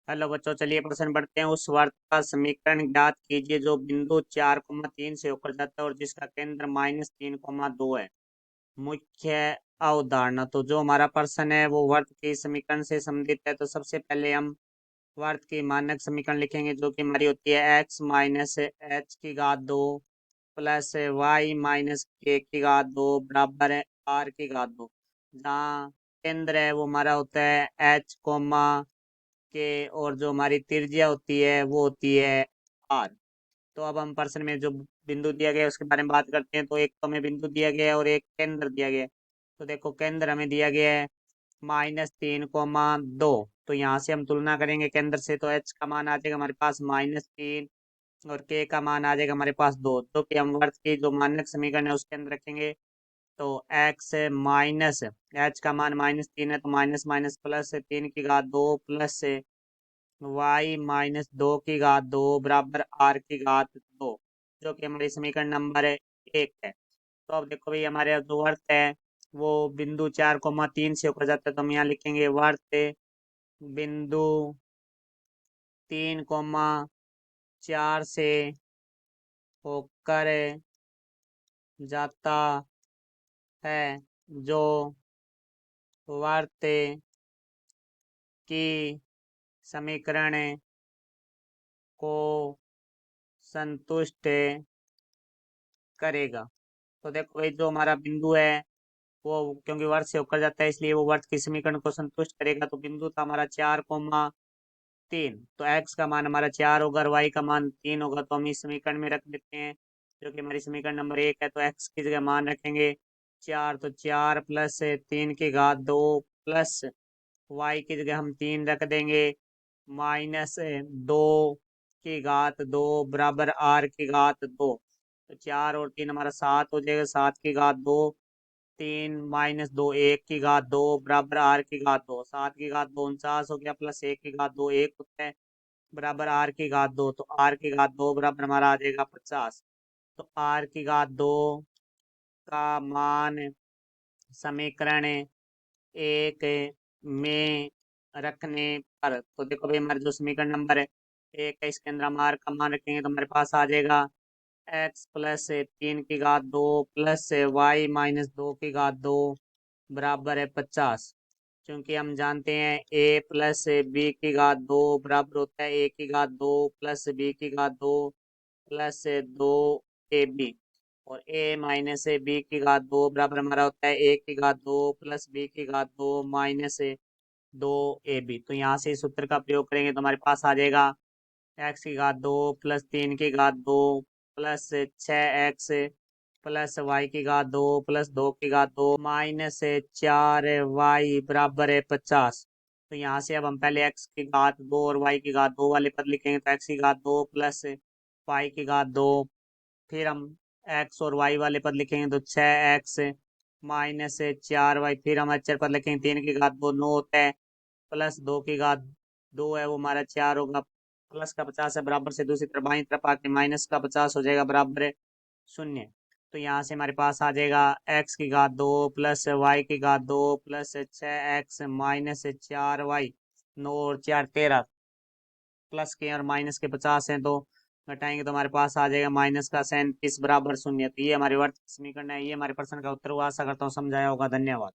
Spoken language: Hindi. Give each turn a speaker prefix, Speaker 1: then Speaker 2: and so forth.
Speaker 1: हेलो बच्चों, चलिए प्रश्न पढ़ते हैं। उस वर्ग का समीकरण ज्ञात कीजिए जो बिंदु 4,3 से होकर जाता है और जिसका केंद्र -3,2 है। मुख्य अवधारणा। तो जो हमारा प्रश्न है वो वर्ग के समीकरण से संबंधित है। तो सबसे पहले हम वर्ग की मानक समीकरण लिखेंगे जो कि हमारी होती है x माइनस एच की घात 2 प्लस वाई माइनस के की घात 2 बराबर है r की घात 2। जहाँ केंद्र है वो हमारा होता है h कोमा के और जो हमारी त्रिज्या होती है वो होती है आर। तो अब हम प्रश्न में जो बिंदु दिया गया है उसके बारे में बात करते हैं। तो एक तो हमें बिंदु दिया गया है और एक केंद्र दिया गया है। तो देखो, केंद्र हमें दिया गया है -3,2। तो यहाँ से हम तुलना करेंगे केंद्र से, तो एच का मान आ जाएगा हमारे पास -3 और के का मान आ जाएगा हमारे पास 2। तो कि हम वर्ग की जो मानक समीकरण है उसके अंदर रखेंगे। तो एक्स माइनस एच का मान -3 है, तो माइनस माइनस प्लस 3 की घात 2 प्लस y-2 की घात 2 बराबर r की घात 2, जो कि हमारी समीकरण नंबर 1 है। तो अब देखो भाई, हमारे जो वर्त है वो बिंदु 4,3 से होकर जाता है। तो हम यहाँ लिखेंगे वर्त बिंदु 3,4 से होकर जाता है। जो वर्त की समीकरण को संतुष्ट करेगा। तो देखो भाई, जो हमारा बिंदु है वो क्योंकि वर्त से होकर जाता है इसलिए वो वर्त की समीकरण को संतुष्ट करेगा। तो बिंदु था हमारा 4,3, तो x का मान हमारा 4 होगा और y का मान 3 होगा। तो हम इस समीकरण में रख देते हैं जो कि हमारी समीकरण नंबर 1 है। तो x की जगह मान रखेंगे 4, तो 4 प्लस 3 की घात 2 प्लस y की जगह हम 3 रख देंगे -2 की घात 2 बराबर r की घात 2। तो 4 और 3 हमारा 7 हो जाएगा, 7 की घात 2, 3 - 2 1 की घात 2 बराबर r की घात 2। 7 की घात 2 49 हो गया, प्लस 1 की घात 2 1 होता है बराबर r की घात 2। तो r की घात 2 बराबर हमारा आ जाएगा 50। तो r की घात 2 का मान समीकरण 1 में रखने पर, तो देखो भाई, हमारे जो समीकरण नंबर है 1 है इसके अंदर हम r का मान रखेंगे तो हमारे पास आ जाएगा x प्लस 3 की घात 2 प्लस y-2 की घात 2 बराबर है 50। क्योंकि हम जानते हैं a प्लस बी की घात 2 बराबर होता है a की घात 2 प्लस बी की घात 2 प्लस 2ab। और a माइनस बी की घात 2 बराबर हमारा होता है a की घात 2 प्लस बी की घात 2 माइनस 2ab। तो यहाँ से इस सूत्र का प्रयोग करेंगे तो हमारे पास आ जाएगा x की घात 2 प्लस 3 की घात 2 प्लस 6x प्लस y की घात 2 प्लस 2 की घात 2 माइनस 4y बराबर है 50। तो यहाँ से अब हम पहले x की घात 2 और y की घात 2 वाले पद लिखेंगे। तो x की घात 2 प्लस y की घात 2, फिर हम x और y वाले पद लिखेंगे तो 6x माइनस 4y, फिर हम अचर पद लिखेंगे 3 की घात 2 9 होता है, प्लस 2 की घात 2 है वो हमारा 4 होगा, प्लस का 50 है बराबर से दूसरी तरफ बाईं तरफ आके माइनस का 50 हो जाएगा बराबर है 0। तो यहाँ से हमारे पास आ जाएगा x की घात 2 प्लस y की घात 2 प्लस 6x माइनस 4y, 9 और 4 13, प्लस के और माइनस के 50 हैं तो घटाएंगे तो हमारे पास आ जाएगा माइनस का 37 बराबर 0। तो ये हमारे वर्त समीकरण है। ये हमारे प्रश्न का उत्तर हुआ। आशा करता हूँ समझाया होगा। धन्यवाद।